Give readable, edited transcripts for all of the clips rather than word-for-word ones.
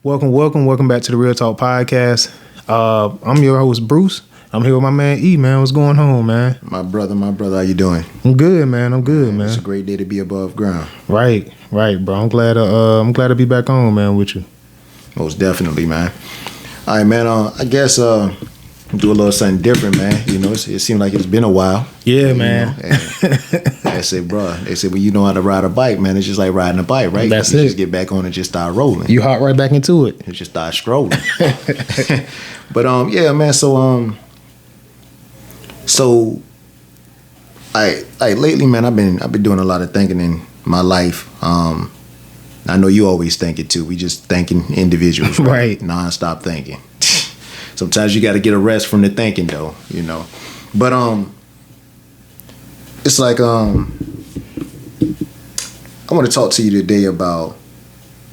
Welcome back to the Real Talk Podcast. I'm your host, Bruce. I'm here with my man E, man. What's going on, man? My brother, how you doing? I'm good, man. Man. It's a great day to be above ground. Right, bro. I'm glad to be back on, man, with you. Most definitely, man. All right, man. I guess do a little something different, man. You know, it seemed like it's been a while. Yeah, man. I said, bro, they said, well, you know how to ride a bike, man. It's just like riding a bike, right? That's you it. Just get back on and just start rolling. You hop right back into it. You just start strolling. But yeah, man. So I lately, man, I've been doing a lot of thinking in my life. I know you always think it too. We just thinking individuals, right? Non-stop thinking. Sometimes you got to get a rest from the thinking, though, you know. But it's like I want to talk to you today about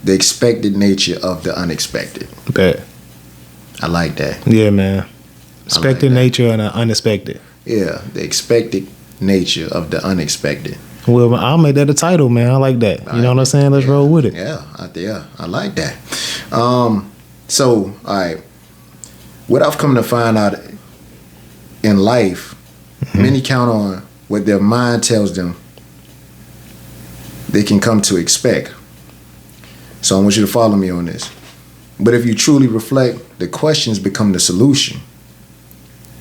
the expected nature of the unexpected. Bet. I like that. Yeah, man. Expected nature and the unexpected. Yeah, the expected nature of the unexpected. Well, I'll make that a title, man. I like that. You know what I'm saying? Let's roll with it. Yeah, I like that. So, all right. What I've come to find out in life, many count on what their mind tells them they can come to expect. So I want you to follow me on this. But if you truly reflect, the questions become the solution.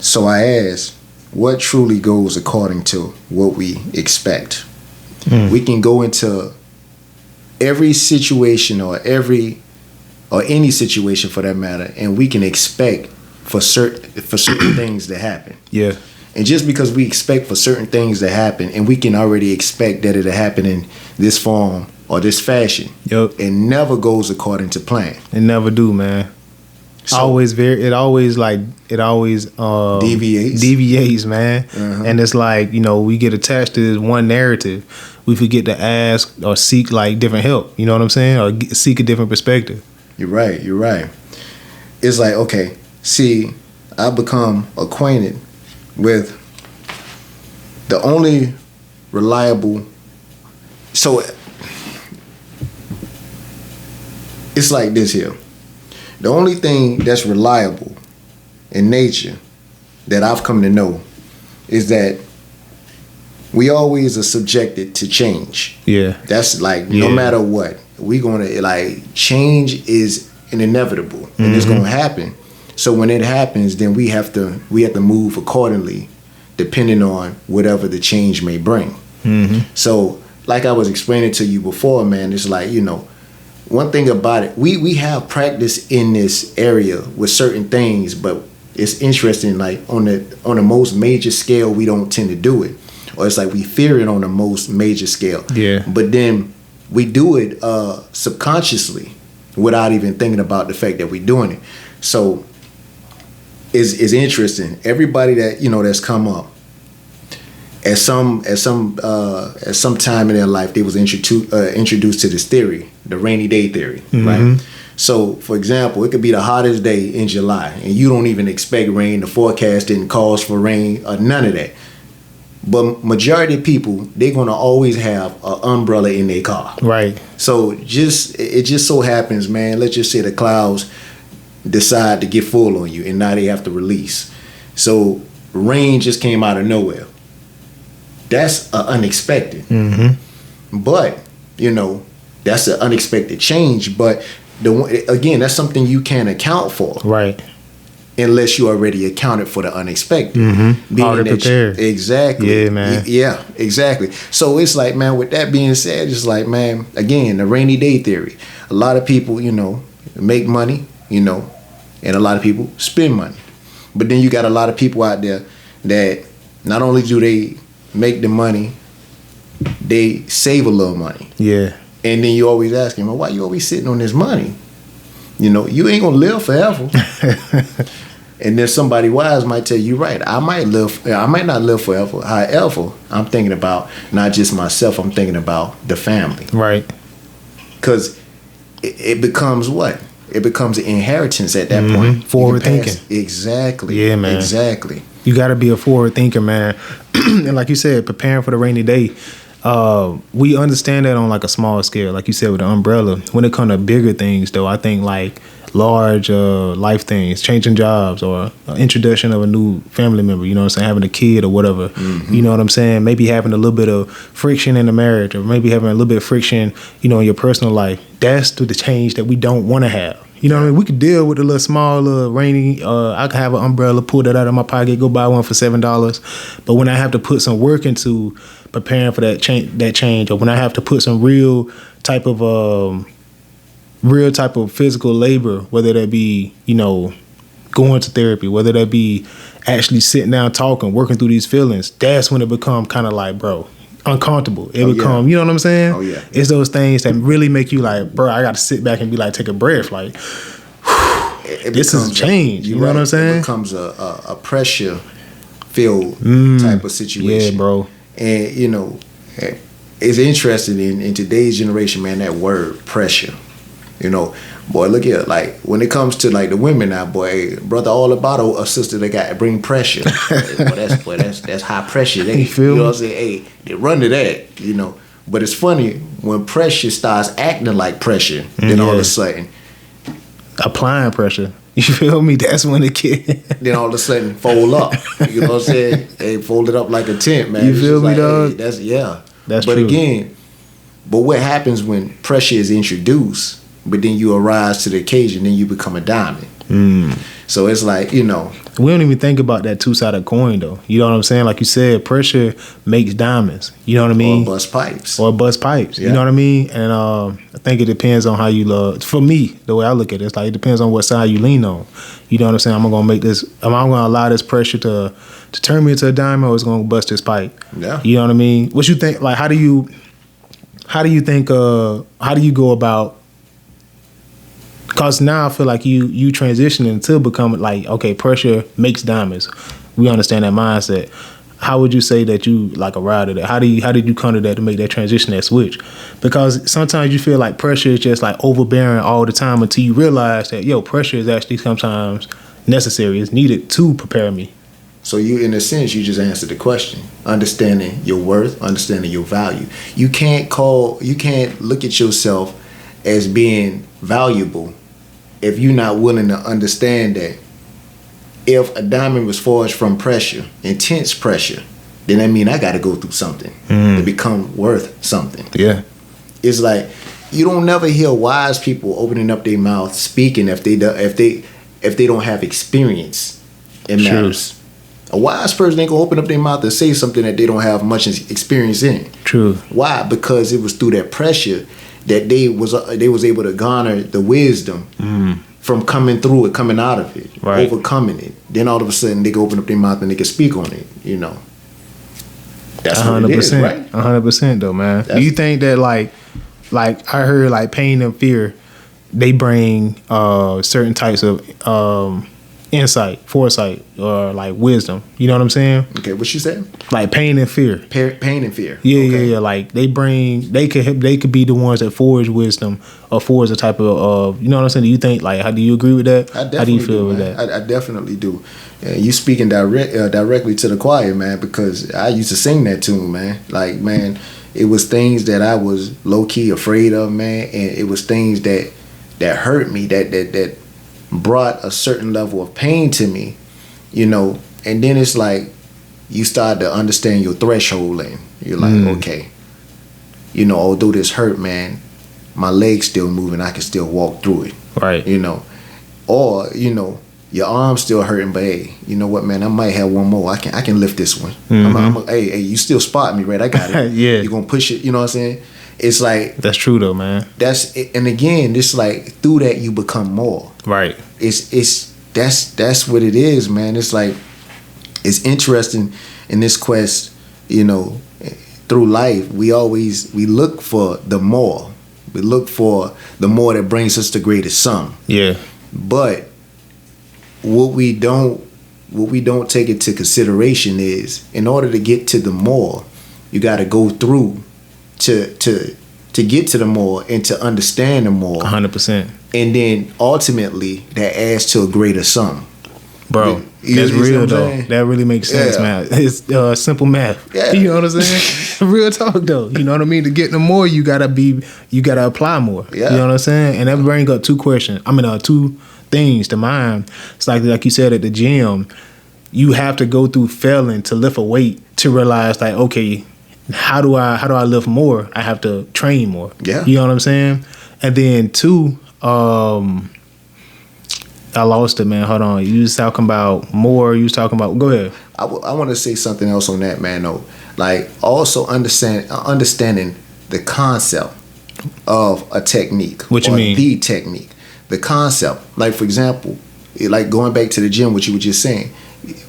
So I ask, what truly goes according to what we expect? We can go into every situation or any situation for that matter, and we can expect for certain things to happen. Yeah. And just because we expect for certain things to happen, and we can already expect that it'll happen in this form or this fashion, it never goes according to plan. It never do, man. So, it always deviates, man. And it's like, you know, we get attached to this one narrative. We forget to ask or seek like different help. You know what I'm saying? Or seek a different perspective. You're right. It's like, okay, see, I become acquainted with the only reliable. So it's like this here. The only thing that's reliable in nature that I've come to know is that we always are subjected to change. Yeah. That's like no matter what, change is inevitable and it's gonna happen. So when it happens, then we have to move accordingly, depending on whatever the change may bring. So like I was explaining to you before, man, it's like, you know, one thing about it, we have practice in this area with certain things, but it's interesting, like on the most major scale, we don't tend to do it. Or it's like we fear it on the most major scale. Yeah. But then we do it subconsciously without even thinking about the fact that we're doing it. So it's interesting. Everybody that, you know, that's come up at some time in their life, they was introduced to this theory, the rainy day theory, right? So, for example, it could be the hottest day in July, and you don't even expect rain. The forecast didn't call for rain or none of that. But majority of people, they're gonna always have an umbrella in their car, right? So it just so happens, man. Let's just say the clouds decide to get full on you, and now they have to release. So rain just came out of nowhere. That's unexpected. But, you know, that's an unexpected change. But again, that's something you can't account for. Right. Unless you already accounted for the unexpected. Already prepared. Exactly. Yeah, man. Yeah, exactly. So it's like, man, with that being said, it's like, man, again, the rainy day theory. A lot of people, you know, make money, you know, and a lot of people spend money. But then you got a lot of people out there that not only do they make the money, they save a little money. Yeah. And then you always ask them, well, why you always sitting on this money? You know, you ain't gonna live forever. And then somebody wise might tell you, right, I might not live forever. However, I'm thinking about not just myself, I'm thinking about the family. Right. Because it becomes what? It becomes an inheritance at that point. Forward thinking. Exactly. Yeah, man. Exactly. You got to be a forward thinker, man. And like you said, preparing for the rainy day. we understand that on like a small scale, like you said with the umbrella. When it comes to bigger things, though, I think like large life things, changing jobs or introduction of a new family member, you know what I'm saying, having a kid or whatever, you know what I'm saying, maybe having a little bit of friction in the marriage, or maybe having a little bit of friction, you know, in your personal life. That's the change that we don't want to have. You know what I mean? We could deal with a little small, little rainy. I could have an umbrella, pull that out of my pocket, go buy one for $7. But when I have to put some work into preparing for that change, or when I have to put some real type of physical labor, whether that be, you know, going to therapy, whether that be actually sitting down talking, working through these feelings, that's when it become kind of like, bro, uncomfortable. It become, you know what I'm saying? Oh yeah. It's those things that really make you like, bro, I got to sit back and be like, take a breath, like, this is a change. You know what I'm saying? It becomes a pressure filled type of situation. Yeah, bro. And you know, it's interesting in today's generation, man. That word pressure. You know, boy, look here. Like when it comes to like the women now, boy, brother, all about a sister that got to bring pressure. That's high pressure. They, you know what I'm saying? Hey, they run to that. You know, but it's funny when pressure starts acting like pressure. Then all of a sudden, applying pressure. You feel me? That's when it get. Then all of a sudden, fold up. You know what I'm saying? They fold it up like a tent, man. You feel me, like, dog? Hey, that's but true. Again, but what happens when pressure is introduced? But then you arise to the occasion, then you become a diamond. So it's like, you know. We don't even think about that two-sided coin, though. You know what I'm saying? Like you said, pressure makes diamonds. You know what I mean? Or bust pipes. Yeah. You know what I mean? And I think it depends on how you love. For me, the way I look at it, it's like it depends on what side you lean on. You know what I'm saying? Am I going to allow this pressure to turn me into a diamond, or it's going to bust this pipe? Yeah. You know what I mean? What you think? Like, how do you go about? Because now I feel like you transitioning to become like, okay, pressure makes diamonds. We understand that mindset. How would you say that you like arrived at that? How did you come to that to make that transition, that switch? Because sometimes you feel like pressure is just like overbearing all the time until you realize that, pressure is actually sometimes necessary. It's needed to prepare me. So you, in a sense, you just answered the question. Understanding your worth, understanding your value. You can't look at yourself as being valuable if you're not willing to understand that if a diamond was forged from pressure, intense pressure, then that means I got to go through something to become worth something. Yeah. It's like you don't never hear wise people opening up their mouth speaking if they don't have experience in matters. A wise person ain't gonna open up their mouth and say something that they don't have much experience in. True. Why? Because it was through that pressure that they was able to garner the wisdom from coming through it, coming out of it, overcoming it. Then all of a sudden they can open up their mouth and they can speak on it. You know, that's 100%, what it is, right? 100% though, man. Do you think that like I heard like pain and fear, they bring certain types of insight, foresight, or like wisdom. You know what I'm saying? Okay, what you said? Like pain and fear. Pain and fear. Yeah. Like they could be the ones that forge wisdom or forge a type of you know what I'm saying? Do you think like how do you agree with that? How do you feel with that? I definitely do. You speaking directly to the choir, man, because I used to sing that tune, man. Like, man, it was things that I was low key afraid of, man, and it was things that hurt me, that brought a certain level of pain to me, you know. And then it's like you start to understand your threshold, and you're like, okay, you know, although this hurt, man, my leg's still moving, I can still walk through it, right? You know, or you know, your arm's still hurting, but hey, you know what, man, I might have one more. I can lift this one. Hey, you still spot me, right? I got it. Yeah, you're gonna push it. You know what I'm saying? It's like that's true though, man. And again, it's like through that you become more. Right. That's what it is, man. It's like it's interesting in this quest, you know, through life. We look for the more. We look for the more that brings us the greatest sum. Yeah. But what we don't take into consideration is in order to get to the more, you got to go through to get to the more and to understand the more. 100%. And then ultimately that adds to a greater sum. Bro, You that's see what real I'm though. saying? That really makes sense, Yeah. man. It's simple math. Yeah. You know what I'm saying? Real talk though. You know what I mean? To get no more, you gotta apply more. Yeah. You know what I'm saying? And that brings up two things to mind. It's like you said at the gym, you have to go through failing to lift a weight to realize like, okay, how do I lift more? I have to train more. Yeah. You know what I'm saying? And then two, I lost it, man. Hold on. You was talking about more. You was talking about. Go ahead. I want to say something else on that, man. Though, like also understanding the concept of a technique. What you mean? The technique, the concept. Like for example, like going back to the gym, what you were just saying.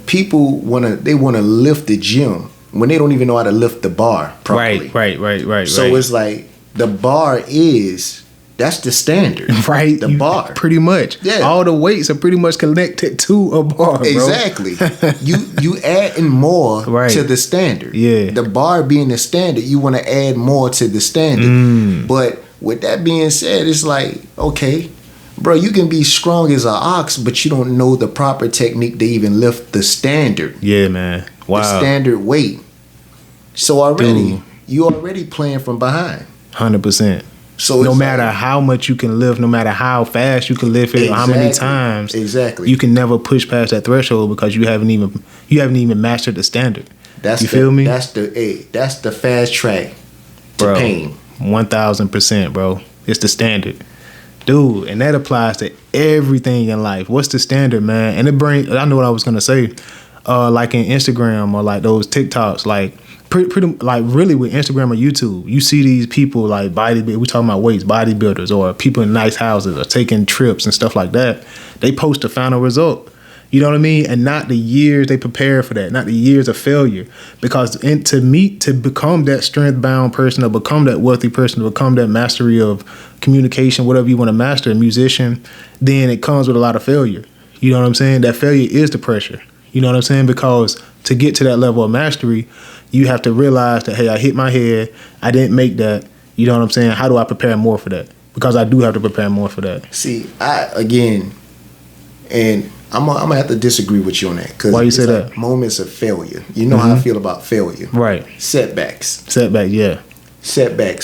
People wanna lift the gym when they don't even know how to lift the bar properly. Right. So it's like the bar that's the standard. Right. The bar. Pretty much. Yeah. All the weights are pretty much connected to a bar, bro. Exactly. you adding more Right. to the standard. Yeah. The bar being the standard, you want to add more to the standard. But with that being said, it's like, okay, bro, you can be strong as an ox, but you don't know the proper technique to even lift the standard. Yeah, man. Wow. The standard weight. So you already playing from behind. 100%. So no it's matter like, how much you can lift, no matter how fast you can lift it, or how many Exactly. times, Exactly. you can never push past that threshold because you haven't even mastered the standard. You feel me? That's the fast track to Bro, pain. 1000%, bro. It's the standard, dude, and that applies to everything in life. What's the standard, man? And I know what I was gonna say. Like in Instagram or like those TikToks, like pretty like really with Instagram or YouTube, you see these people like we talking about weights, bodybuilders, or people in nice houses or taking trips and stuff like that. They post the final result. You know what I mean? And not the years they prepare for that, not the years of failure. Because to become that strength-bound person, or become that wealthy person, to become that mastery of communication, whatever you want to master, a musician, then it comes with a lot of failure. You know what I'm saying? That failure is the pressure. You know what I'm saying? Because to get to that level of mastery, you have to realize that, hey, I hit my head, I didn't make that. You know what I'm saying? How do I prepare more for that? Because I do have to prepare more for that. See, I'm gonna have to disagree with you on that. Cause Why you say like that? moments of failure. You know how I feel about failure. Right. Setbacks, Yeah.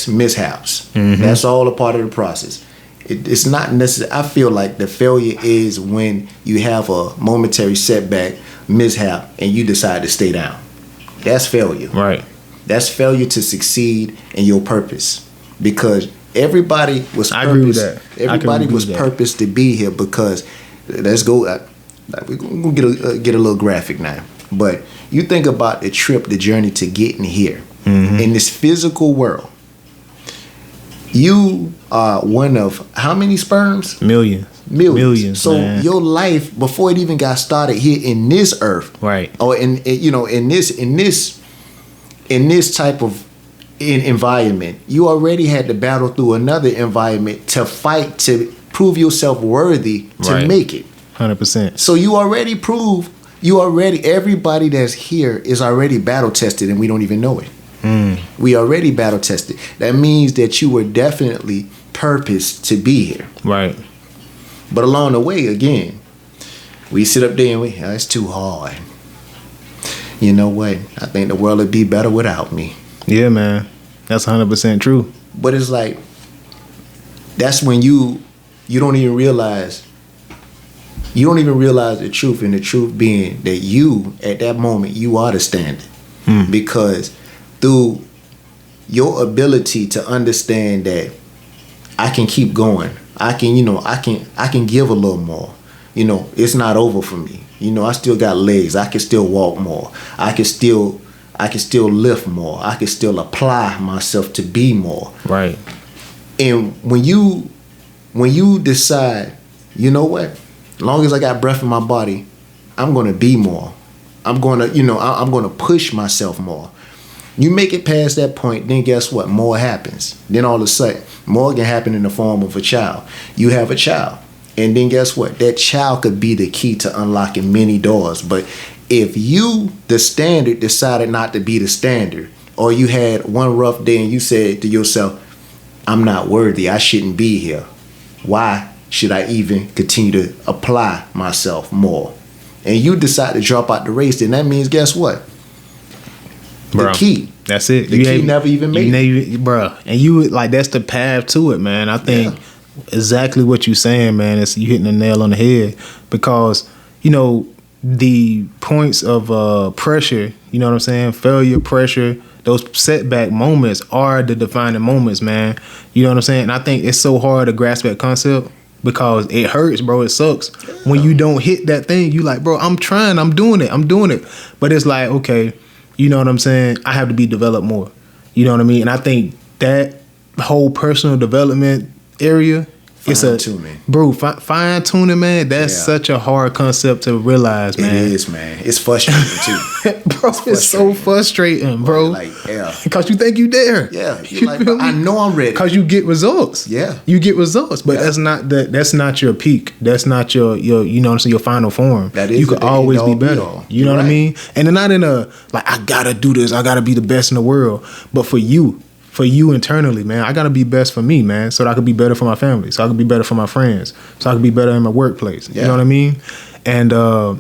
mishaps. That's all a part of the process. It's not necessary. I feel like the failure is when you have a momentary setback, mishap, and you decide to stay down. That's failure. Right. That's failure to succeed in your purpose. Because everybody was I agree with that. Everybody was purposed to be here because let's go. We're gonna get a little graphic now. But you think about the trip, the journey to getting here in this physical world. You are one of how many sperms? Millions. So man. your life before it even got started here in this earth, Right. Or in this type of environment, you already had to battle through another environment to fight to prove yourself worthy to Right. make it. 100%. So everybody that's here is already battle tested, and we don't even know it. We already battle tested. That means that you were definitely purposed to be here. Right. But along the way, again, we sit up there and it's too hard. You know what? I think the world would be better without me. Yeah, man. That's 100% true. But it's like, that's when you don't even realize the truth, and the truth being that you, at that moment, you are the standard. Because through your ability to understand that I can keep going, I can give a little more. It's not over for me. I still got legs. I can still walk more. I can still lift more. I can still apply myself to be more. Right. And when you decide, you know what? As long as I got breath in my body, I'm gonna be more. I'm gonna push myself more. You make it past that point, then guess what? More happens. Then all of a sudden, more can happen in the form of a child. You have a child. And then guess what? That child could be the key to unlocking many doors. But if you, the standard, decided not to be the standard, or you had one rough day and you said to yourself, I'm not worthy, I shouldn't be here. Why should I even continue to apply myself more? and you decide to drop out the race, then that means, guess what? Bro, the key. That's it. The key never even made it. Bro. And you, like, that's the path to it, man. I think exactly what you're saying, man, is you hitting the nail on the head. Because, you know, the points of pressure, you know what I'm saying? Failure, pressure, those setback moments are the defining moments, man. You know what I'm saying? And I think it's so hard to grasp that concept because it hurts, bro. It sucks. When you don't hit that thing, you like, bro, I'm trying, I'm doing it. But it's like, okay, you know what I'm saying? I have to be developed more. You know what I mean? And I think that whole personal development area, fine tuning, man. That's such a hard concept to realize, man. It is, man. It's frustrating too, bro. It's so frustrating, bro. Like, because you think you there. Yeah, you're like, I know I'm ready. Because you get results. Yeah, you get results, but that's not your peak. That's not your you know what I'm saying, your final form. That is, you could always be better. You know what I mean? And they're not in a like I gotta do this. I gotta be the best in the world. But for you internally, man, I gotta be best for me, man, so that I could be better for my family, so I could be better for my friends, so I could be better in my workplace. You know what I mean? And I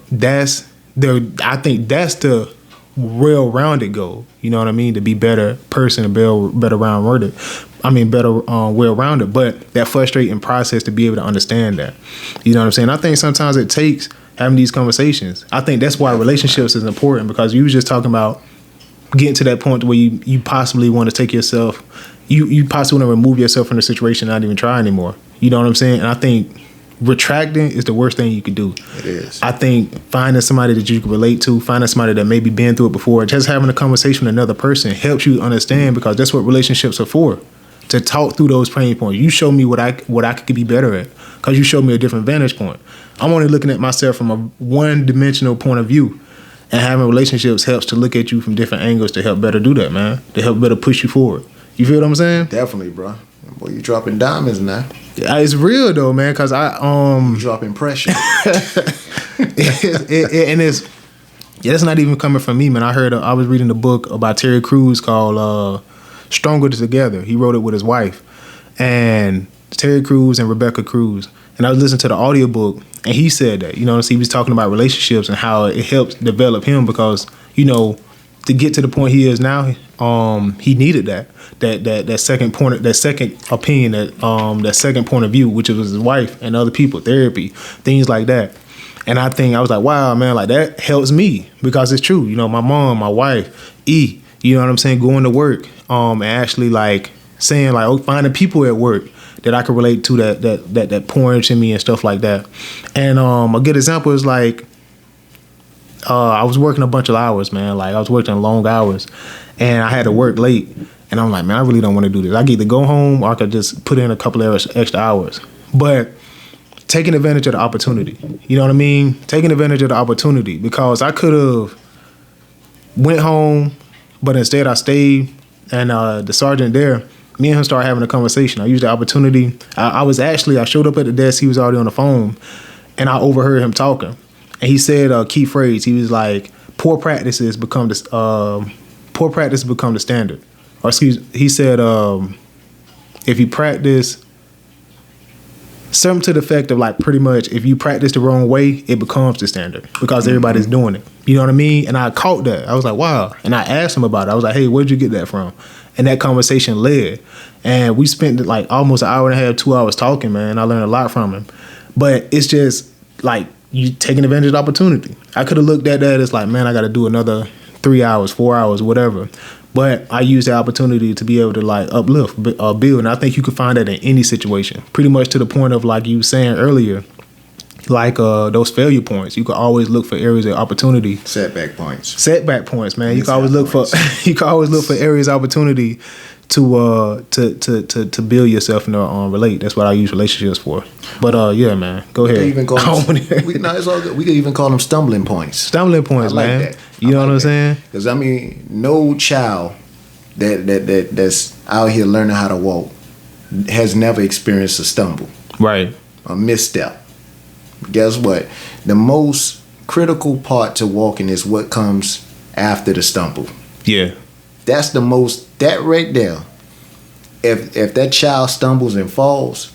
think that's the well-rounded goal. You know what I mean? To be better person, and better well-rounded. But that frustrating process to be able to understand that. You know what I'm saying? I think sometimes it takes having these conversations. I think that's why relationships is important, because you was just talking about getting to that point where you possibly want to take yourself, you possibly want to remove yourself from the situation and not even try anymore. You know what I'm saying? And I think retracting is the worst thing you could do. It is. I think finding somebody that you can relate to, finding somebody that maybe been through it before, just having a conversation with another person helps you understand, because that's what relationships are for. To talk through those pain points. You show me what I could be better at, because you showed me a different vantage point. I'm only looking at myself from a one-dimensional point of view. And having relationships helps to look at you from different angles to help better do that, man. To help better push you forward. You feel what I'm saying? Definitely, bro. Boy, you dropping diamonds now. It's real though, man. Cause you dropping pressure. That's not even coming from me, man. I was reading a book about Terry Crews called Stronger Together. He wrote it with his wife, and Terry Crews and Rebecca Crews. And I was listening to the audiobook, and he said that, you know, he was talking about relationships and how it helps develop him, because, you know, to get to the point he is now, he needed that second point, that second opinion, that second point of view, which was his wife and other people, therapy, things like that. And I was like, wow, man, like that helps me, because it's true. You know, my mom, my wife, you know what I'm saying, going to work, and actually like saying like, finding people at work that I could relate to, that pour into me and stuff like that. And a good example is like, I was working a bunch of hours, man. Like I was working long hours, and I had to work late. And I'm like, man, I really don't want to do this. I could either go home or I could just put in a couple of extra hours. But taking advantage of the opportunity, you know what I mean? Taking advantage of the opportunity, because I could have went home, but instead I stayed, and the sergeant there, me and him started having a conversation. I used the opportunity. I showed up at the desk. He was already on the phone, and I overheard him talking. And he said a key phrase. He was like, "Poor practices become the standard." Or he said, if you practice something to the effect of like, pretty much, if you practice the wrong way, it becomes the standard, because everybody's doing it. You know what I mean? And I caught that. I was like, wow. And I asked him about it. I was like, hey, where'd you get that from? And that conversation led. And we spent like almost an hour and a half, 2 hours talking, man. I learned a lot from him. But it's just like you taking advantage of the opportunity. I could have looked at that as like, man, I got to do another 3 hours, 4 hours, whatever. But I used the opportunity to be able to like uplift, build. And I think you can find that in any situation. Pretty much to the point of like you were saying earlier, like those failure points. You can always look for areas of opportunity. Setback points, man. You can always look for areas of opportunity to build yourself and relate. That's what I use relationships for. But yeah, man, go ahead. It's all good. We could even call them stumbling points. Man. That. You know what I'm saying? Because I mean, no child that's out here learning how to walk has never experienced a stumble, right? A misstep. Guess what? The most critical part to walking is what comes after the stumble. Yeah. That's that right there. If that child stumbles and falls,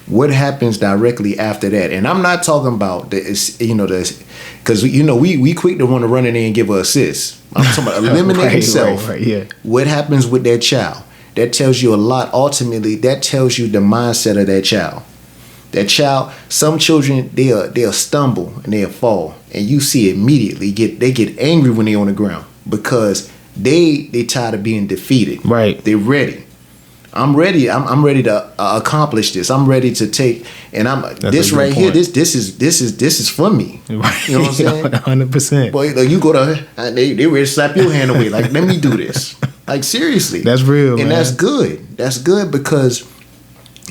What happens directly after that? And I'm not talking about because we quick to want to run in there and give her assist. I'm talking about eliminating self. Right, yeah. What happens with that child? That tells you a lot. Ultimately, that tells you the mindset of that child. That child, some children they'll stumble and they'll fall, and you see immediately they get angry when they're on the ground because they tired of being defeated. Right. They're ready. I'm ready. I'm ready to accomplish this. I'm ready to take. And this right here. This is for me. Right. You know what I'm saying? 100%. Boy, like you go to they ready to slap your hand away. Like, let me do this. Like, seriously. That's real, and man. that's good. That's good because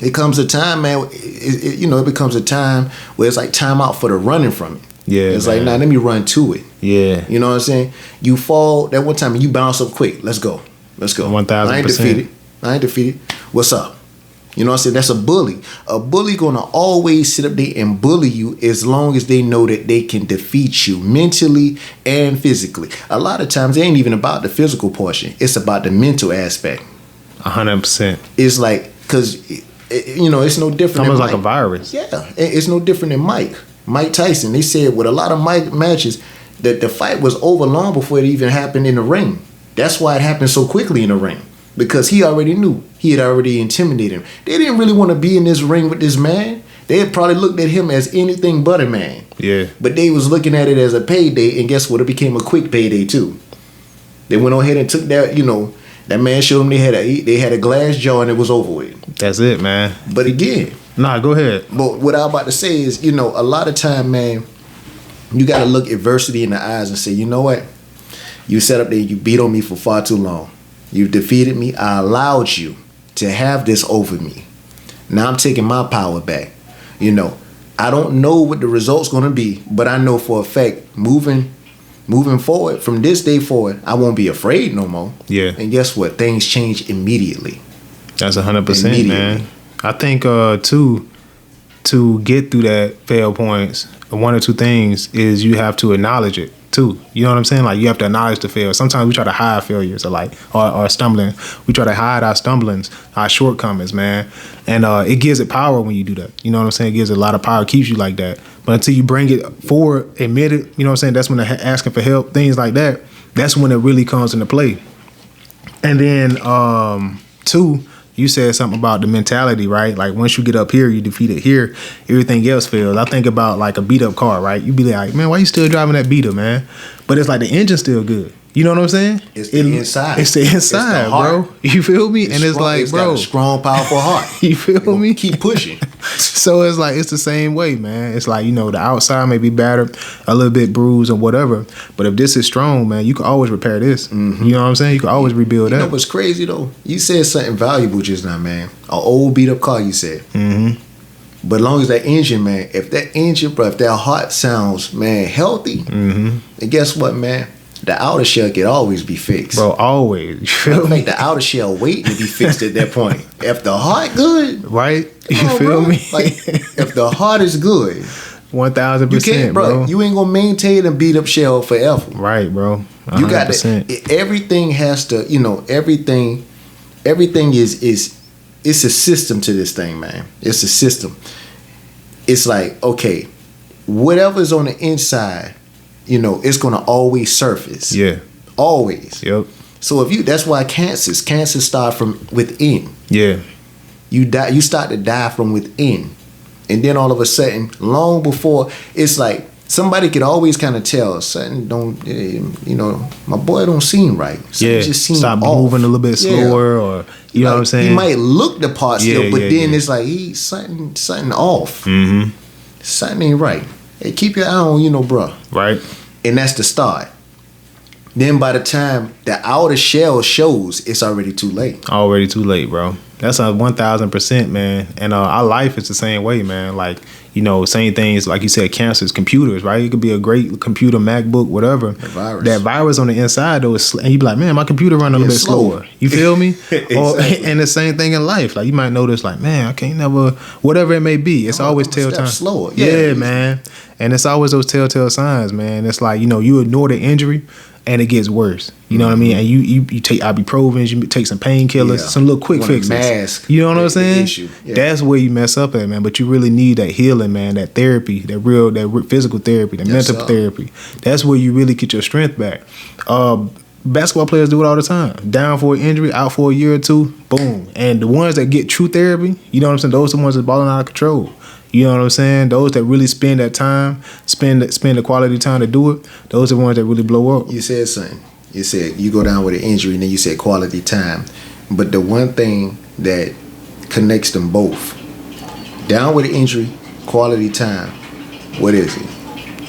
it comes a time, man. It becomes a time where it's like time out for the running from it. Yeah. It's like, nah, let me run to it. Yeah. You know what I'm saying? You fall that one time and you bounce up quick. Let's go. 1,000%. I ain't defeated. What's up? You know what I'm saying? That's a bully. A bully gonna always sit up there and bully you as long as they know that they can defeat you mentally and physically. A lot of times it ain't even about the physical portion. It's about the mental aspect. 100%. It's like, because, it's no different. It's almost like a virus. Yeah. It's no different than Mike Tyson. They said with a lot of Mike matches that the fight was over long before it even happened in the ring. That's why it happened so quickly in the ring. Because he already knew. He had already intimidated him. They didn't really want to be in this ring with this man. They had probably looked at him as anything but a man. Yeah. But they was looking at it as a payday, and guess what? It became a quick payday too. They went on ahead and took that, that man showed them they had a glass jaw and it was over with. That's it, man. But again. Nah, go ahead. But what I'm about to say is, a lot of time, man, you got to look adversity in the eyes and say, you know what? You sat up there, you beat on me for far too long. You defeated me. I allowed you to have this over me. Now I'm taking my power back. I don't know what the result's going to be, but I know for a fact moving forward from this day forward, I won't be afraid no more. Yeah. And guess what? Things change immediately. That's 100%, man. I think to get through that fail points, one or two things is you have to acknowledge it too. You know what I'm saying? Like, you have to acknowledge the fail. Sometimes we try to hide failures or stumbling. We try to hide our stumblings, our shortcomings, man. And it gives it power when you do that. You know what I'm saying? It gives it a lot of power, keeps you like that. But until you bring it forward, admit it, you know what I'm saying? That's when they're asking for help, things like that. That's when it really comes into play. And then two, you said something about the mentality, right? Like, once you get up here, you defeat it here, everything else fails. I think about like a beat up car, right? You be like, man, why you still driving that beater, man? But it's like the engine's still good. You know what I'm saying? It's the inside. It's the inside, bro. You feel me? It's strong, bro, got a strong, powerful heart. You feel me? Keep pushing. So it's like, it's the same way, man. It's like, the outside may be battered, a little bit bruised or whatever, but if this is strong, man, you can always repair this. Mm-hmm. You know what I'm saying? You can always rebuild that. You know what's crazy though? You said something valuable just now, man. An old beat up car, you said. Mm-hmm. But as long as that engine, man, if that heart sounds, man, healthy, mm-hmm. then guess what, man? The outer shell can always be fixed. Bro, always. You feel me? The outer shell waiting to be fixed at that point. If the heart good. Right? You feel me? Like, if the heart is good. 1,000%, you can't, bro. You ain't going to maintain a beat up shell forever. Right, bro. 100%. You got to, everything has to, everything is it's a system to this thing, man. It's a system. It's like, okay, whatever's on the inside, it's gonna always surface. Yeah. Always. Yep. So that's why cancer start from within. Yeah. You start to die from within. And then all of a sudden, long before, it's like somebody could always kind of tell something my boy don't seem right. Something just seems stop off. moving a little bit slower, or you know what I'm saying? He might look the part still, but then it's like he's something off. Mm-hmm. Something ain't right. Hey, keep your eye on, bro. Right. And that's the start. Then by the time the outer shell shows, it's already too late. Already too late, bro. That's 1,000%, man. And our life is the same way, man. Like, same things, like you said, cancers, computers, right? It could be a great computer, MacBook, whatever. That virus on the inside, though, and you be like, man, my computer running a little bit slower. You feel me? Exactly. And the same thing in life. Like, you might notice, like, man, I can't never, whatever it may be. It's always telltale. Slower. Yeah, man. And it's always those telltale signs, man. It's like, you ignore the injury and it gets worse. You know what I mean? And you take ibuprofen, you take some painkillers, some little quick fixes. Mask. You know what I'm saying? Yeah. That's where you mess up at, man. But you really need that healing, man. That therapy, that real physical therapy, that mental therapy. That's where you really get your strength back. Basketball players do it all the time. Down for an injury, out for a year or two, boom. And the ones that get true therapy, you know what I'm saying? Those are the ones that's balling out of control. You know what I'm saying? Those that really spend that time, spend the quality time to do it, those are the ones that really blow up. You said something. You said you go down with an injury, and then you said quality time. But the one thing that connects them both, down with an injury, quality time, what is it?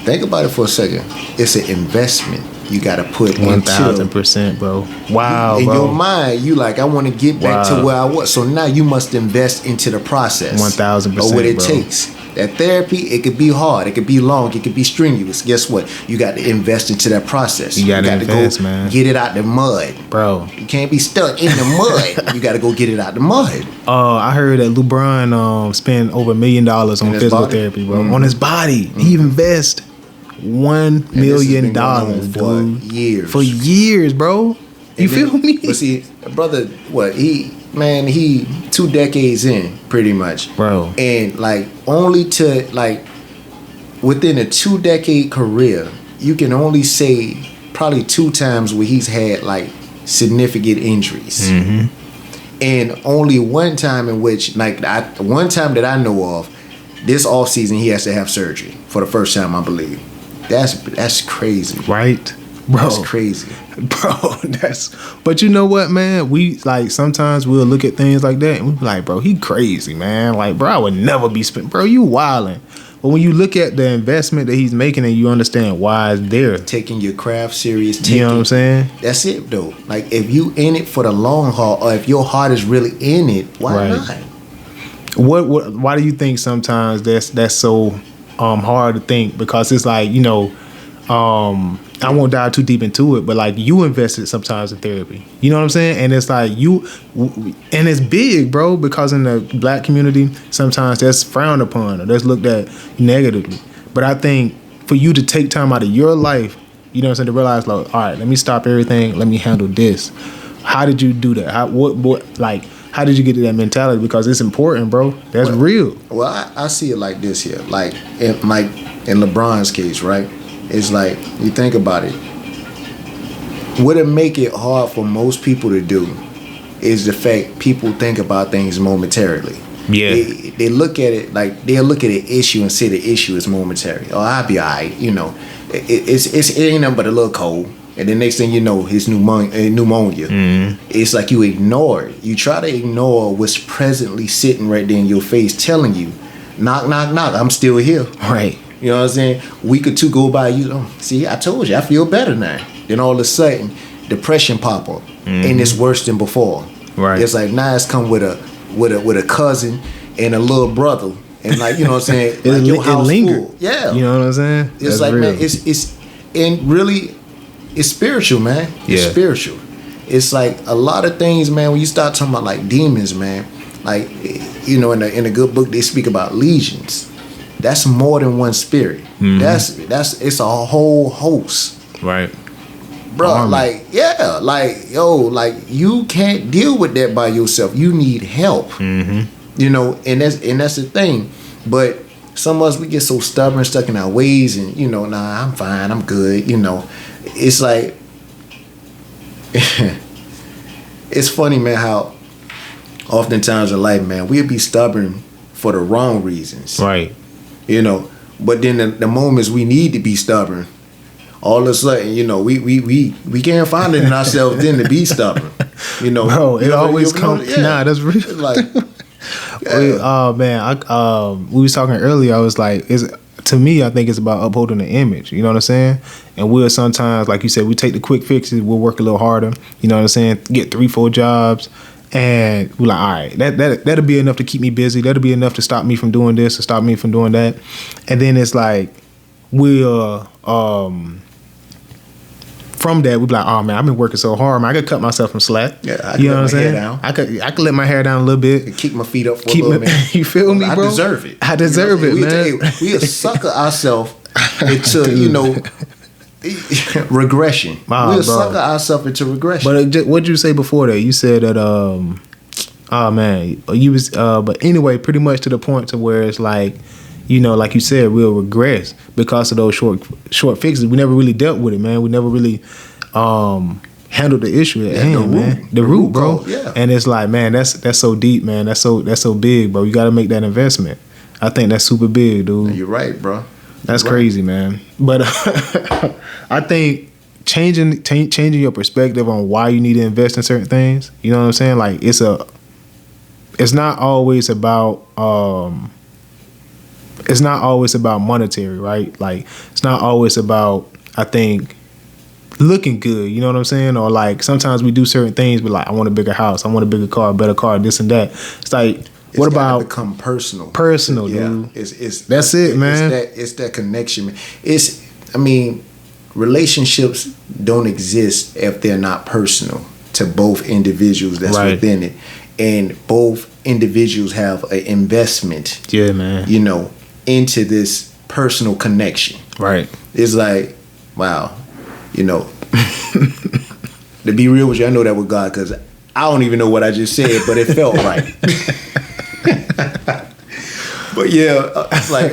Think about it for a second. It's an investment you got to put 1,000%, bro. Wow, in bro. your mind, you like, I want to get back to where I was. So now you must invest into the process. 1,000%, or what it takes. That therapy, it could be hard, it could be long, it could be strenuous. Guess what? You got to invest into that process. You got to invest, man. Get it out the mud, bro. You can't be stuck in the mud. You got to go get it out the mud. I heard that LeBron spent over $1 million on physical therapy, bro. On his body, he invest $1 million, dude. Years. For years, bro. You feel me? But see, brother, what he 2 decades in, pretty much, bro. And like only to like within a 2-decade career, you can only say probably 2 times where he's had like significant injuries, and only one time in which one time that I know of, this off season he has to have surgery for the first time, I believe. That's crazy, right, bro? That's crazy, bro. But you know what, man? We like sometimes we'll look at things like that and we be like, bro, he crazy, man. Like, bro, I would never be bro, you wildin'. But when you look at the investment that he's making and you understand why it's there, taking your craft serious, you know what I'm saying? That's it, though. Like, if you in it for the long haul, or if your heart is really in it, why not? Why do you think sometimes that's so hard to think? Because it's like, you know, I won't dive too deep into it, but like you invested sometimes in therapy. You know what I'm saying? And it's like and it's big, bro, because in the black community, sometimes that's frowned upon or that's looked at negatively. But I think for you to take time out of your life, you know what I'm saying, to realize, like, all right, let me stop everything, let me handle this. How did you do that? How did you get to that mentality? Because it's important, bro. That's real. Well, I see it like this here. Like in LeBron's case, right? It's like, you think about it. What it make it hard for most people to do is the fact people think about things momentarily. Yeah. They look at it like they'll look at an issue and say the issue is momentary. Oh, I'll be all right. You know, it ain't nothing but a little cold. And the next thing you know, it's pneumonia. It's like you ignore it. You try to ignore what's presently sitting right there in your face telling you, knock, knock, knock, I'm still here. Right. You know what I'm saying? Week or two go by, see, I told you, I feel better now. Then all of a sudden, depression pop up, and it's worse than before. Right. It's like now it's come with a cousin and a little brother, and like, you know what I'm saying? Like your house full. Yeah. You know what I'm saying? It's That's like, real. man, it's and really, it's spiritual, man. It's spiritual. It's like a lot of things, man. When you start talking about like demons, man, like, you know, in a good book they speak about legions. That's more than one spirit. It's a whole host. Right. Bro, like, yeah, like, yo, like, you can't deal with that by yourself. You need help. You know, and that's the thing. But some of us, we get so stubborn, stuck in our ways, and, you know, nah, I'm fine, I'm good, you know. It's like, it's funny, man, how oftentimes in life, man, we'll be stubborn for the wrong reasons. Right. You know, but then the moments we need to be stubborn, all of a sudden, you know, we can't find it in ourselves then to be stubborn. You know, bro, it always comes. Yeah. Nah, that's real. It's like, we was talking earlier. I was like, to me, I think it's about upholding the image. You know what I'm saying? And we'll sometimes, like you said, we take the quick fixes. We'll work a little harder. You know what I'm saying? Get 3-4 jobs. And we're like, all right, that'll be enough to keep me busy. That'll be enough to stop me from doing this or stop me from doing that. And then it's like, we'll, from that, we'll be like, oh man, I've been working so hard, man. I could cut myself some slack. Yeah, you know what I'm saying? I could let my hair down a little bit. And keep my feet up for a little bit. You feel me, bro? I deserve it. I deserve it, man. We sucker ourselves into, you know, regression. We'll sucker ourselves into regression. But what'd you say before that? You said that oh man, you was but anyway, pretty much to the point to where it's like, you know, like you said, we'll regress because of those short fixes. We never really dealt with it, man. We never really handled the issue at hand, man. The root, bro. Yeah. And it's like, man, that's so deep, man. That's so big, bro. You got to make that investment. I think that's super big, dude. You're right, bro. That's crazy, man. But I think changing your perspective on why you need to invest in certain things. You know what I'm saying? Like it's not always about monetary, right? Like it's not always about, I think, looking good. You know what I'm saying? Or like sometimes we do certain things, but like I want a bigger house, I want a bigger car, a better car, this and that. It's like, what about become personal? Personal, dude. That's it, man. It's that connection, man. Relationships don't exist if they're not personal to both individuals that's within it, and both individuals have an investment. Yeah, man. You know, into this personal connection. Right. It's like, wow, you know. To be real with you, I know that with God because I don't even know what I just said, but it felt right. But yeah, it's like,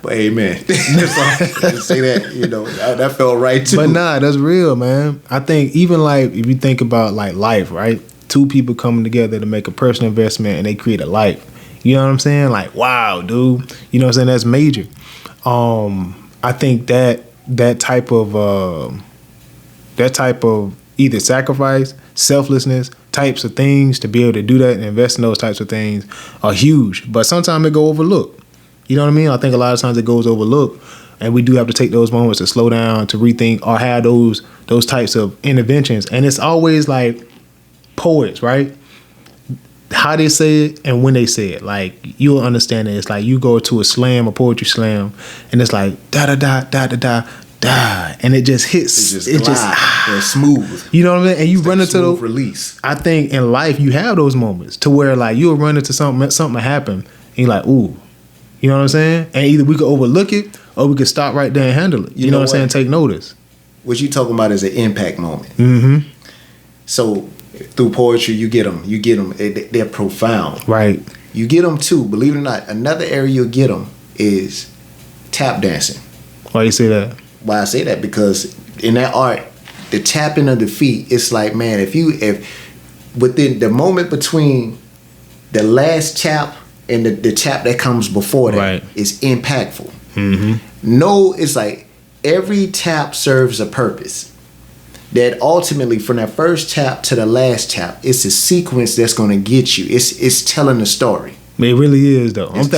but amen. Just say that, you know, that felt right too. But nah, that's real, man. I think even like if you think about like life, right? Two people coming together to make a personal investment and they create a life. You know what I'm saying? Like, wow, dude. You know what I'm saying? That's major. I think that type of either sacrifice, selflessness, types of things to be able to do that and invest in those types of things are huge. But sometimes it go overlooked. You know what I mean? I think a lot of times it goes overlooked, and we do have to take those moments to slow down, to rethink, or have those types of interventions. And it's always like poets, right? How they say it and when they say it. Like, you'll understand it. It's like you go to a slam, a poetry slam, and it's like da da da da da da da, and it just hits. It's smooth. You know what I mean? And you run into those release. I think in life you have those moments to where like you'll run into something happen, and you're like, ooh, you know what I'm saying? And either we could overlook it or we could stop right there and handle it. You know what I'm saying? Take notice. What you talking about is an impact moment. Mm-hmm. So through poetry, you get them. They're profound. Right. You get them too. Believe it or not, another area you'll get them is tap dancing. Why you say that? Why I say that? Because in that art, the tapping of the feet, it's like, man, if within the moment between the last tap and the tap that comes before that is impactful. Mm-hmm. No, it's like every tap serves a purpose. That ultimately, from that first tap to the last tap, it's a sequence that's going to get you. It's telling a story. It really is, though. I'm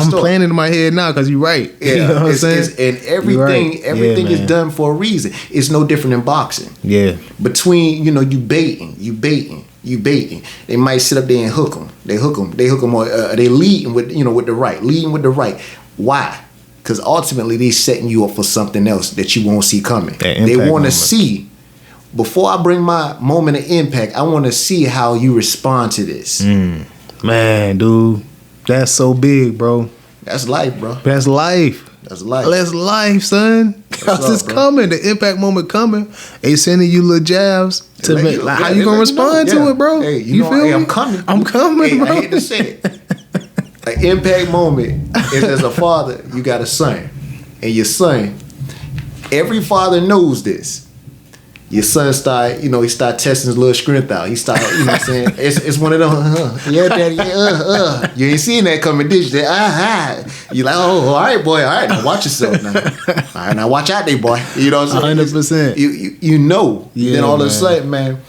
playing it in my head now because you're right. Yeah, you know what I'm saying? And everything is done for a reason. It's no different than boxing. Yeah. Between, you baiting. They might sit up there and hook them. They hook them, or they leading with the right. Why? Because ultimately they setting you up for something else that you won't see coming. They want to see. Before I bring my moment of impact, I want to see how you respond to this. Man, dude. That's so big, bro. That's life, bro. That's life. That's life. That's life, son. Because it's coming. The impact moment coming. They sending you little jabs to make. Like, how you gonna respond to it, bro? Hey, you feel me? I'm coming, bro. I hate to say it. An impact moment is, as a father, you got a son, and your son. Every father knows this. Your son he start testing his little strength out. He start, you know what I'm saying? It's one of them, yeah, daddy, You ain't seen that coming, did you? You like, oh, all right, boy, all right, now watch yourself now. All right, now watch out there, boy. You know what I'm saying? 100%. You know. Yeah, then all of a sudden, man,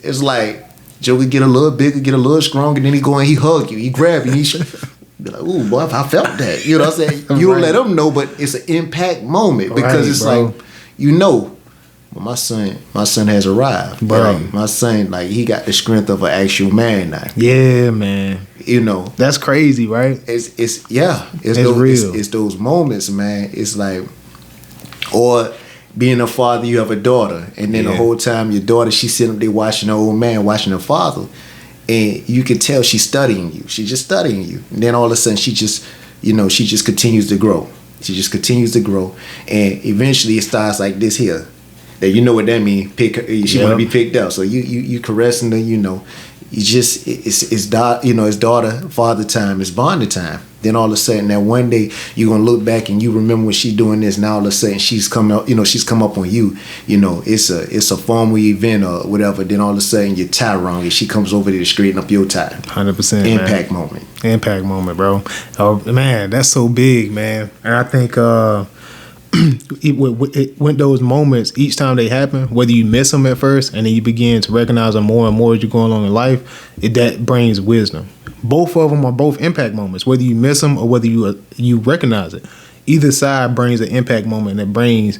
it's like, Joey get a little bigger, get a little stronger, and then he go and he hug you, he grab you, be like, ooh, boy, I felt that. You know what I'm saying? You don't let them know, but it's an impact moment because it's bro. Like, well, my son has arrived, bro. Like, my son, like, he got the strength of an actual man now. Yeah, man. That's crazy, right? It's real. It's those moments, man. It's like, or being a father, you have a daughter, and then the whole time your daughter, she's sitting up there watching her old man, watching her father, and you can tell she's studying you. She's just studying you, and then all of a sudden she just continues to grow. She just continues to grow, and eventually it starts like this here. That you know what that means. She want to be picked up. So you caressing her. You know, you just it's daughter father time. It's bonding time. Then all of a sudden that one day you're gonna look back and you remember when she's doing this. Now all of a sudden she's come up. You know, she's come up on you. You know, it's a formal event or whatever. Then all of a sudden your tie wrong and she comes over there to straighten up your tie. 100%. Impact moment. Impact moment, bro. Oh man, that's so big, man. And I think when those moments, each time they happen, whether you miss them at first and then you begin to recognize them more and more as you go along in life, that brings wisdom. Both of them are both impact moments, whether you miss them or whether you recognize it. Either side brings an impact moment that brings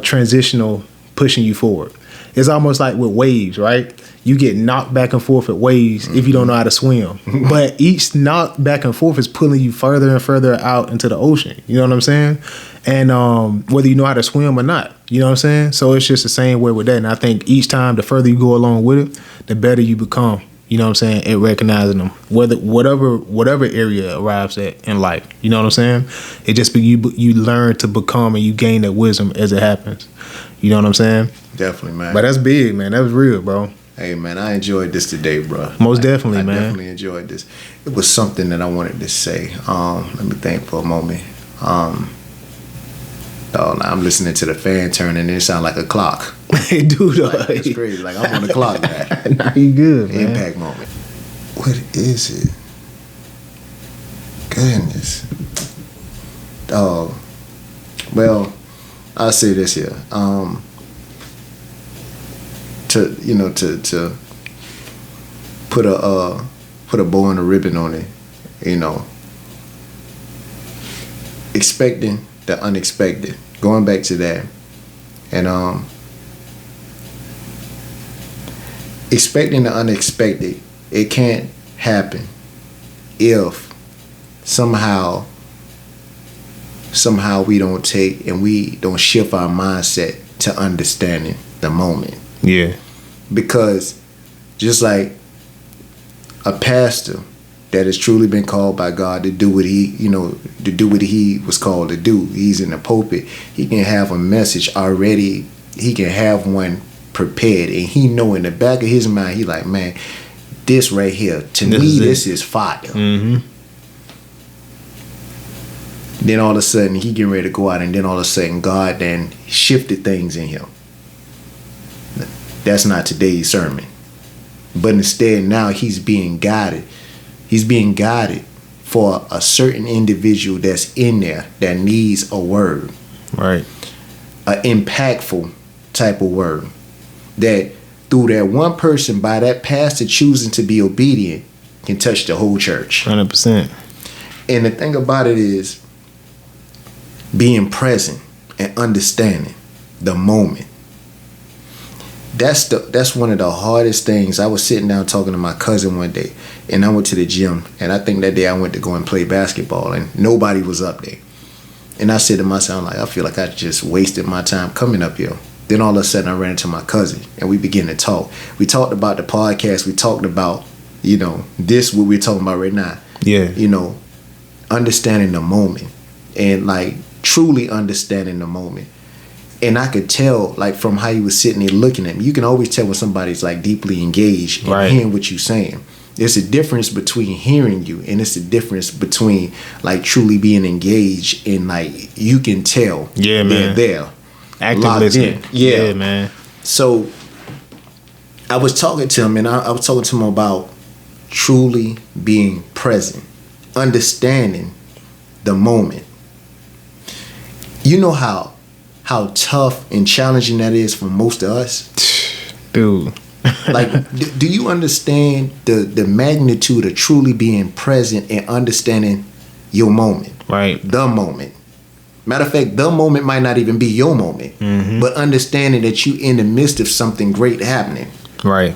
transitional pushing you forward. It's almost like with waves, right? You get knocked back and forth at waves if you don't know how to swim. But each knock back and forth is pulling you further and further out into the ocean. You know what I'm saying? And whether you know how to swim or not, you know what I'm saying? So it's just the same way with that. And I think each time, the further you go along with it, the better you become. You know what I'm saying? At recognizing them, whatever area arrives at in life. You know what I'm saying? It just you learn to become and you gain that wisdom as it happens. You know what I'm saying? Definitely, man. But that's big, man. That was real, bro. Hey, man, I enjoyed this today, bro. Most definitely, man. I definitely enjoyed this. It was something that I wanted to say. Let me think for a moment. I'm listening to the fan turning and it sounds like a clock. Hey, dude, like, it's crazy. Like I'm on the clock, man. Nah, you good, man. Impact moment. What is it? Goodness. Oh, well, I'll say this here. To put a bow and a ribbon on it, you know, expecting the unexpected. Going back to that, and expecting the unexpected, it can't happen if somehow we don't take and we don't shift our mindset to understanding the moment. Yeah. Because just like a pastor that has truly been called by God to do what he was called to do, he's in the pulpit, he can have a message already, he can have one prepared, and he know in the back of his mind, he like, man, this right here, this is fire. Mm-hmm. Then all of a sudden he getting ready to go out, and then all of a sudden God then shifted things in him. That's not today's sermon. But instead now he's being guided. He's being guided for a certain individual that's in there that needs a word. Right. An impactful type of word. That through that one person, by that pastor choosing to be obedient, can touch the whole church. 100%. And the thing about it is being present and understanding the moment. That's one of the hardest things. I was sitting down talking to my cousin one day, and I went to the gym, and I think that day I went to go and play basketball, and nobody was up there. And I said to myself, like, I feel like I just wasted my time coming up here. Then all of a sudden I ran into my cousin, and we began to talk. We talked about the podcast. We talked about, this what we're talking about right now. Yeah. Understanding the moment, and like truly understanding the moment. And I could tell, like, from how you was sitting there looking at me, you can always tell when somebody's like deeply engaged and hearing what you're saying. There's a difference between hearing you, and it's a difference between like truly being engaged, and like you can tell they're there. Active listening. Yeah, man. So I was talking to him, and I was talking to him about truly being present, understanding the moment. You know how tough and challenging that is for most of us? Dude. Like, do you understand the magnitude of truly being present and understanding your moment? Right. The moment. Matter of fact, the moment might not even be your moment, but understanding that you in the midst of something great happening. Right.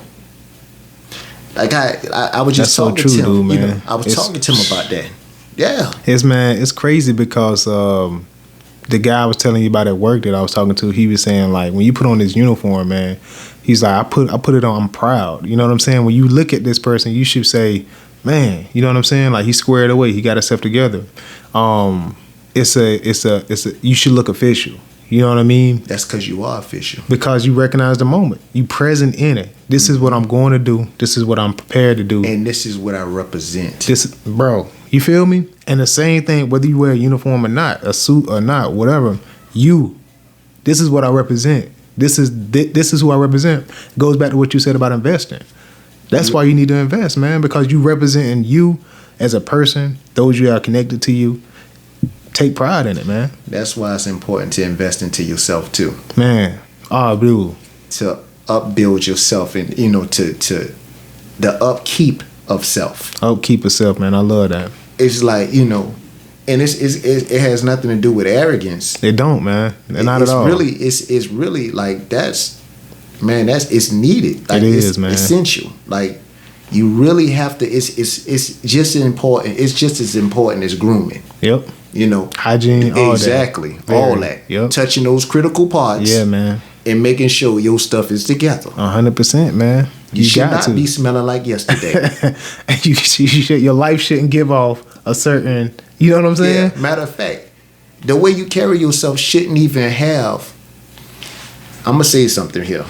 Like I was just That's talking so true, to him. dude, man. I was talking to him about that. Yeah. It's crazy because the guy I was telling you about at work that I was talking to, he was saying, like, when you put on this uniform, man, he's like, I put it on, I'm proud. You know what I'm saying? When you look at this person, you should say, man, you know what I'm saying? Like, he's squared away. He got himself together. you should look official. You know what I mean? That's because you are official. Because you recognize the moment. You present in it. This is what I'm going to do. This is what I'm prepared to do. And this is what I represent. Bro, you feel me? And the same thing, whether you wear a uniform or not, a suit or not, whatever, this is what I represent. This is who I represent. Goes back to what you said about investing. That's why you need to invest, man, because you representing you as a person, those you are connected to you. Take pride in it, man. That's why it's important to invest into yourself too. Man, dude. To upbuild yourself and, to the upkeep of self. Upkeep of self, man. I love that. It's like, and it has nothing to do with arrogance. It don't, man. Not at all. It's really like it's needed. Like, it is, man. Essential. Like, you really have to. It's just important. It's just as important as grooming. Yep. Hygiene. Exactly. All that. Yep. Touching those critical parts. Yeah, man. And making sure your stuff is together. 100%, man. You should not be smelling like yesterday. Your life shouldn't give off a certain. You know what I'm saying? Yeah. Matter of fact, the way you carry yourself shouldn't even have. I'm gonna say something here.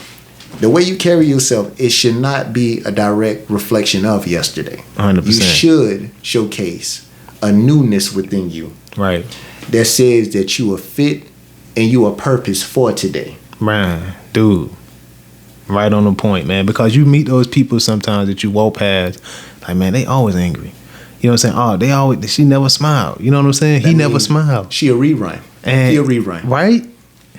The way you carry yourself, it should not be a direct reflection of yesterday. 100%. You should showcase a newness within you. Right. That says that you are fit and you are purpose for today. Man, dude. Right on the point, man. Because you meet those people sometimes that you walk past, like, man, they always angry. You know what I'm saying? She never smiled. You know what I'm saying? He never smiled. She a rerun. He a rerun. Right?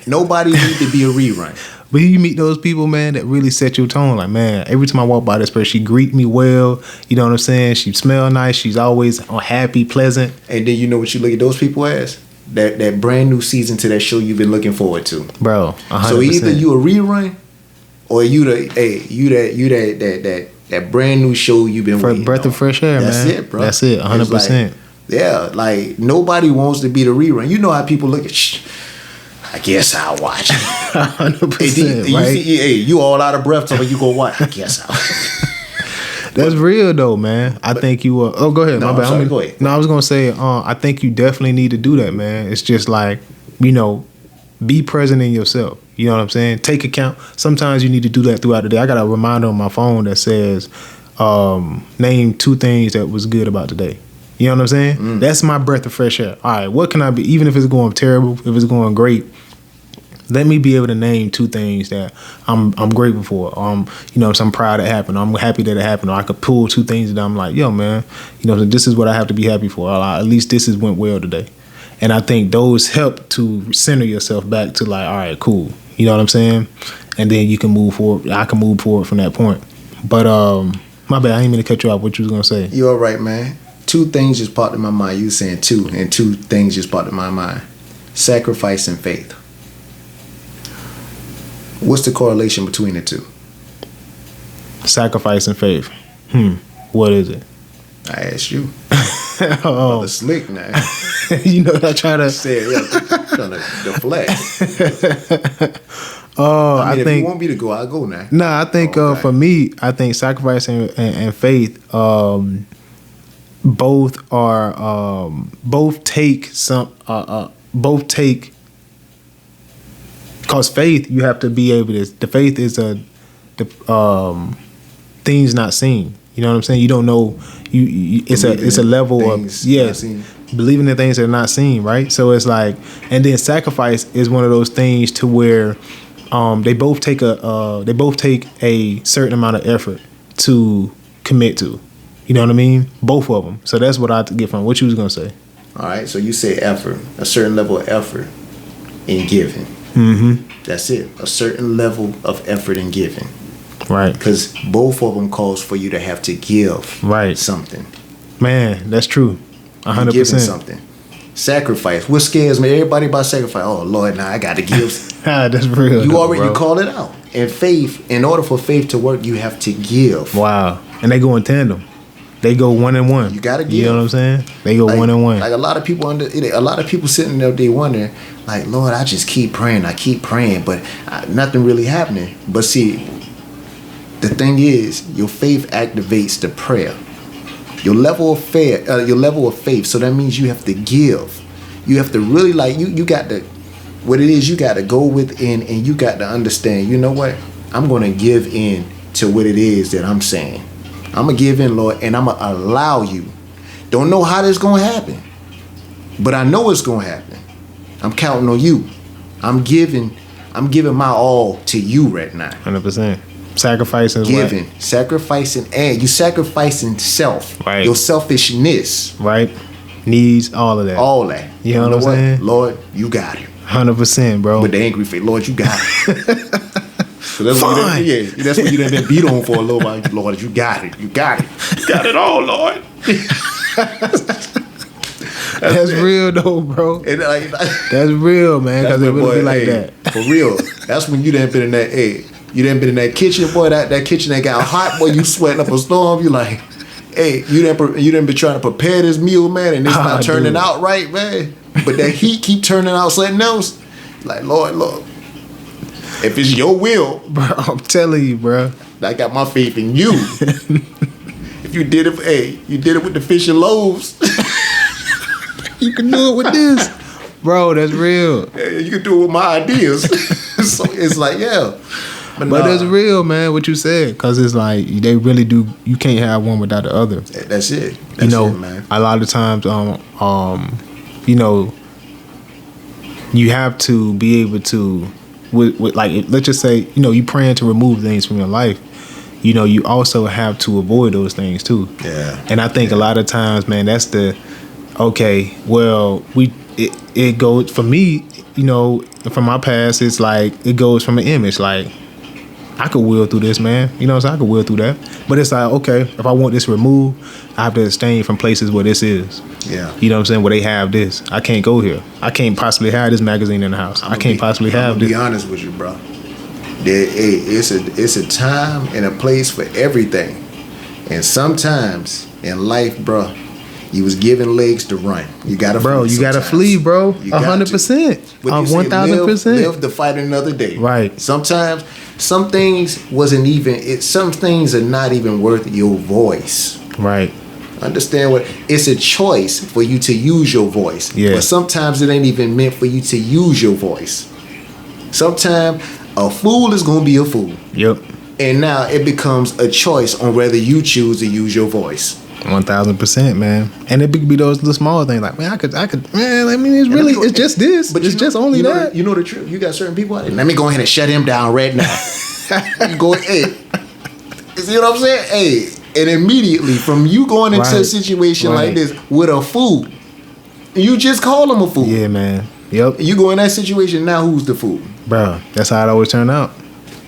Nobody need to be a rerun. But you meet those people, man, that really set your tone. Like, man, every time I walk by this person, she greet me well. You know what I'm saying? She smell nice. She's always happy, pleasant. And then you know what you look at those people as? That brand new season to that show you've been looking forward to. Bro, 100%. So either you a rerun or you that brand new show you've been waiting breath on. of fresh air, That's man. it, bro. That's it, 100%. Like nobody wants to be the rerun. You know how people look at I guess I'll watch. 100%, right? You all out of breath, so you go watch. I guess I'll. That's real though, man. I think you. Go ahead. No, my bad. sorry, go ahead. No, I was gonna say. I think you definitely need to do that, man. It's just like, be present in yourself. You know what I'm saying? Take account. Sometimes you need to do that throughout the day. I got a reminder on my phone that says, name 2 things that was good about today. You know what I'm saying? That's my breath of fresh air. All right, what can I be? Even if it's going terrible, if it's going great, let me be able to name 2 things that I'm grateful for. I'm proud it happened. I'm happy that it happened. Or I could pull 2 things that I'm like, yo, man, this is what I have to be happy for. Or at least this went well today. And I think those help to center yourself back to like, all right, cool. You know what I'm saying? And then you can move forward. I can move forward from that point. But my bad, I didn't mean to cut you off. What you was gonna say? You all right, man? 2 things just popped in my mind. You saying 2, and 2 things just popped in my mind. Sacrifice and faith. What's the correlation between the 2? Sacrifice and faith. What is it? I asked you. Oh, slick now. I try to say trying to deflect. I if think you want me to go, I'll go now. Nah, I think for me, I think sacrifice and faith, both take because faith, you have to be able to. The faith is things not seen. You know what I'm saying? You don't know. It's a level of believing in things that are not seen, right? So it's like, and then sacrifice is one of those things to where they both take a certain amount of effort to commit to. You know what I mean? Both of them. So that's what I get from what you was gonna say. All right. So you say effort, a certain level of effort in giving. That's it. A certain level of effort in giving. Right. Because both of them calls for you to have to give something. Man, that's true. 100%. Giving something. Sacrifice. What scares me? Everybody about sacrifice. Oh Lord, now I got to give. That's real. You call it out. And faith, in order for faith to work, you have to give. Wow. And they go in tandem. They go 1 and 1. You gotta give. You know what I'm saying? They go 1 and 1. Like a lot of people sitting there, they wonder, like, Lord, I just keep praying, but nothing really happening. But see, the thing is, your faith activates the prayer. Your level of faith. So that means you have to give. You have to really like you got to what it is. You got to go within and you got to understand. You know what? I'm gonna give in to what it is that I'm saying. I'm gonna give in, Lord, and I'm gonna allow you. Don't know how this gonna happen, but I know it's gonna happen. I'm counting on you. I'm giving my all to you right now. 100%. Sacrificing, sacrificing, and you sacrificing self, right? Your selfishness, right? Needs, all of that. All that. You know what I'm saying? Lord, you got it. 100%, bro. With the angry face, Lord, you got it. So that's Fine. That's what you done been beat on for a little while. Lord, you got it. You got it. You got it all, Lord. That's real though, bro. That's real, man. Because it really be like that. For real. That's when you done been in that. Hey, you done been in that kitchen, boy. That kitchen that got hot, boy. You sweating up a storm. You like, hey, you done been trying to prepare this meal, man, and it's not turning out right, man. But that heat keep turning out something else. Like, Lord, if it's your will, bro, I'm telling you, bro. I got my faith in you. If you did it, you did it with the fish and loaves. You can do it with this, bro. That's real. Yeah, you can do it with my ideas. So it's like, yeah. But that's real, man. What you said, because it's like they really do. You can't have one without the other. That's it. That's it, man. A lot of times, you have to be able to. With like, let's just say, you praying to remove things from your life. You also have to avoid those things too. Yeah. And I think a lot of times, man, that's the okay. Well, it goes for me. From my past, it's like it goes from an image. Like I could will through this, man. So I could will through that. But it's like, okay, if I want this removed, I have to abstain from places where this is. Yeah. You know what I'm saying? Where they have this. I can't go here. I can't possibly have this magazine in the house. I can't possibly have this. Be honest with you, bro. It's a time and a place for everything. And sometimes in life, bro, you was given legs to run. You gotta flee. Bro, you gotta flee, bro. 100%. 1000%. Live to fight another day. Right. Sometimes some things some things are not even worth your voice. Right. Understand what? It's a choice for you to use your voice. Yeah. But sometimes it ain't even meant for you to use your voice. Sometimes a fool is gonna be a fool. Yep. And now it becomes a choice on whether you choose to use your voice. 1000%, man. And it could be those little small things like, man, I could, man. I mean, it's just this, but it's just only that. You know the truth. You got certain people out there. Let me go ahead and shut him down right now. You go, hey, you see what I'm saying? Hey, and immediately from you going into a situation like this with a fool, you just call him a fool. Yeah, man. Yep. You go in that situation now. Who's the fool, bro? That's how it always turn out.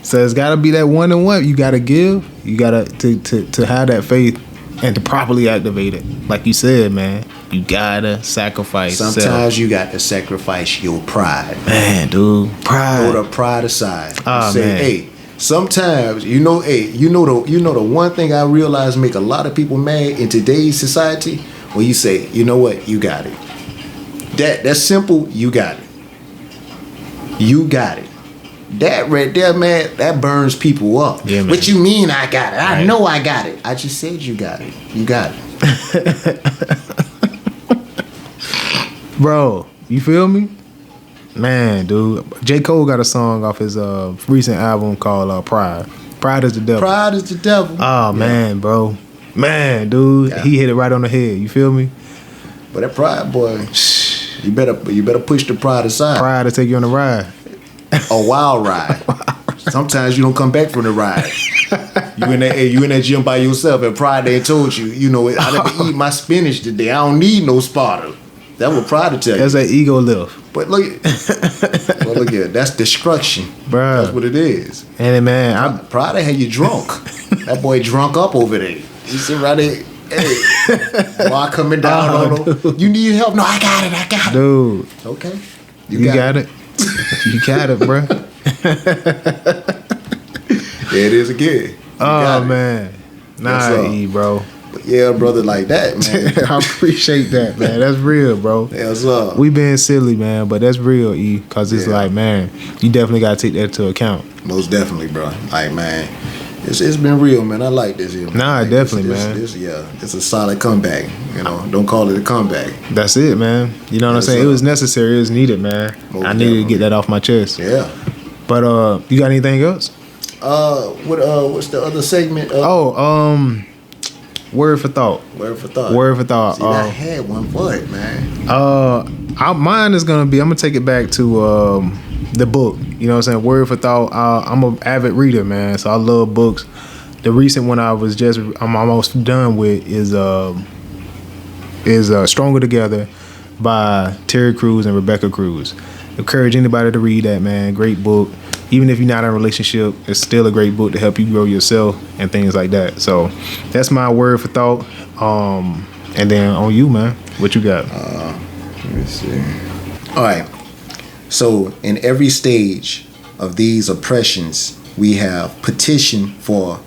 So it's got to be that one and one. You got to give. You got to have that faith. And to properly activate it, like you said, man, you gotta sacrifice. Sometimes you got to sacrifice your pride, man, dude. Pride. Throw the pride aside. Oh, say, man. Hey, sometimes the one thing I realize make a lot of people mad in today's society. When you say, you know what, you got it. That's simple. You got it. You got it. That right there, man, that burns people up. Yeah, man. What you mean I got it? I know I got it. I just said you got it. You got it. Bro, you feel me? Man, dude. J. Cole got a song off his recent album called Pride. Pride is the devil. Pride is the devil. Oh, man, bro. Man, dude. Yeah. He hit it right on the head. You feel me? But that pride, boy, you better push the pride aside. Pride to take you on a ride. A wild ride. Sometimes you don't come back from the ride. You in that gym by yourself, and pride they told you, I never eat my spinach today. I don't need no spotter. That's what pride to tell you. That's an ego lift. But look at that's destruction. Bruh. That's what it is. And man, pride had you drunk. That boy drunk up over there. He sit right there. Hey, boy, coming down on him. You need help? No, I got it. Dude. Okay. You got it. You got it, bro. There it is again. Oh, man. Nah, E, bro. But yeah, brother, like that, man. I appreciate that, man. That's real, bro. Yes, sir. We being silly, man, but that's real, E. Because it's like, man, you definitely got to take that into account. Most definitely, bro. Like, man, It's been real, man. I like this here. Man. Nah, like definitely, man. It's a solid comeback. Don't call it a comeback. That's it, man. You know what I'm saying? It was necessary. It was needed, man. I needed to get that off my chest. Yeah. But you got anything else? What's the other segment? Word for thought. Word for thought. Word for thought. See, I had one for it, man. Mine is gonna be. I'm gonna take it back to the book. You know what I'm saying? Word for thought. I'm an avid reader, man. So I love books. The recent one I'm almost done with is Stronger Together by Terry Crews and Rebecca Cruz. Encourage anybody to read that, man. Great book. Even if you're not in a relationship, it's still a great book to help you grow yourself and things like that. So that's my word for thought. And then on you, man, what you got? Let me see. All right. So in every stage of these oppressions, we have petitioned for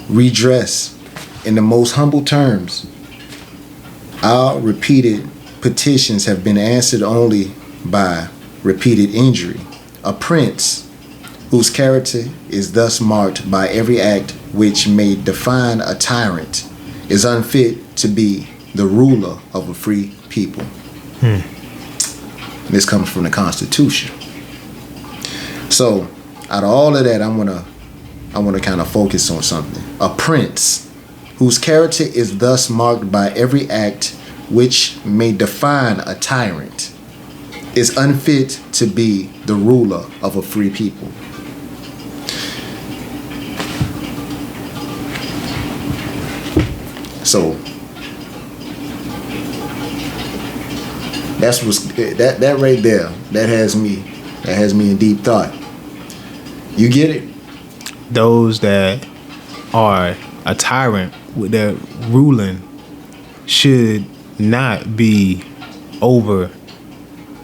redress in the most humble terms. Our repeated petitions have been answered only by repeated injury. A prince whose character is thus marked by every act which may define a tyrant is unfit to be the ruler of a free people. This comes from the Constitution. So, out of all of that, I want to kind of focus on something. A prince whose character is thus marked by every act which may define a tyrant is unfit to be the ruler of a free people. So that right there. That has me in deep thought. You get it? Those that are a tyrant with their ruling should not be over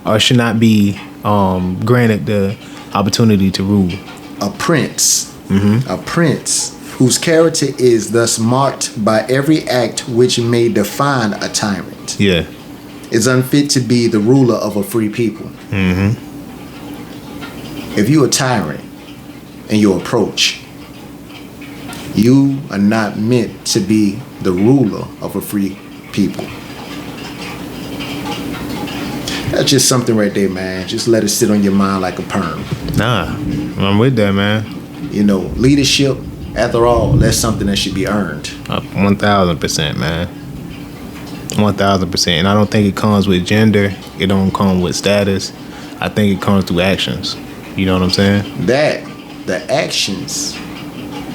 or should not be granted the opportunity to rule. A prince. A prince whose character is thus marked by every act which may define a tyrant. Yeah. Is unfit to be the ruler of a free people. If you're a tyrant in your approach, you are not meant to be the ruler of a free people. That's just something right there, man. Just let it sit on your mind like a perm. Nah, I'm with that, man. Leadership, after all, that's something that should be earned. 1,000%, man. 1,000%. And I don't think it comes with gender. It don't come with status. I think it comes through actions. You know what I'm saying? The actions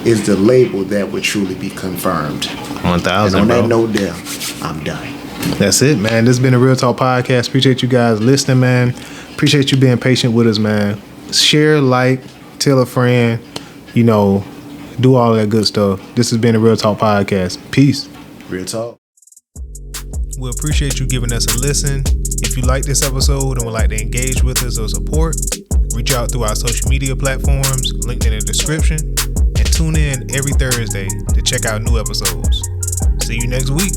is the label that would truly be confirmed. 1,000, and on bro. that note there, I'm done. That's it, man. This has been a Real Talk Podcast. Appreciate you guys listening, man. Appreciate you being patient with us, man. Share, like, tell a friend, do all that good stuff. This has been a Real Talk Podcast. Peace. Real Talk. We appreciate you giving us a listen. If you like this episode and would like to engage with us or support, reach out through our social media platforms, linked in the description, and tune in every Thursday to check out new episodes. See you next week.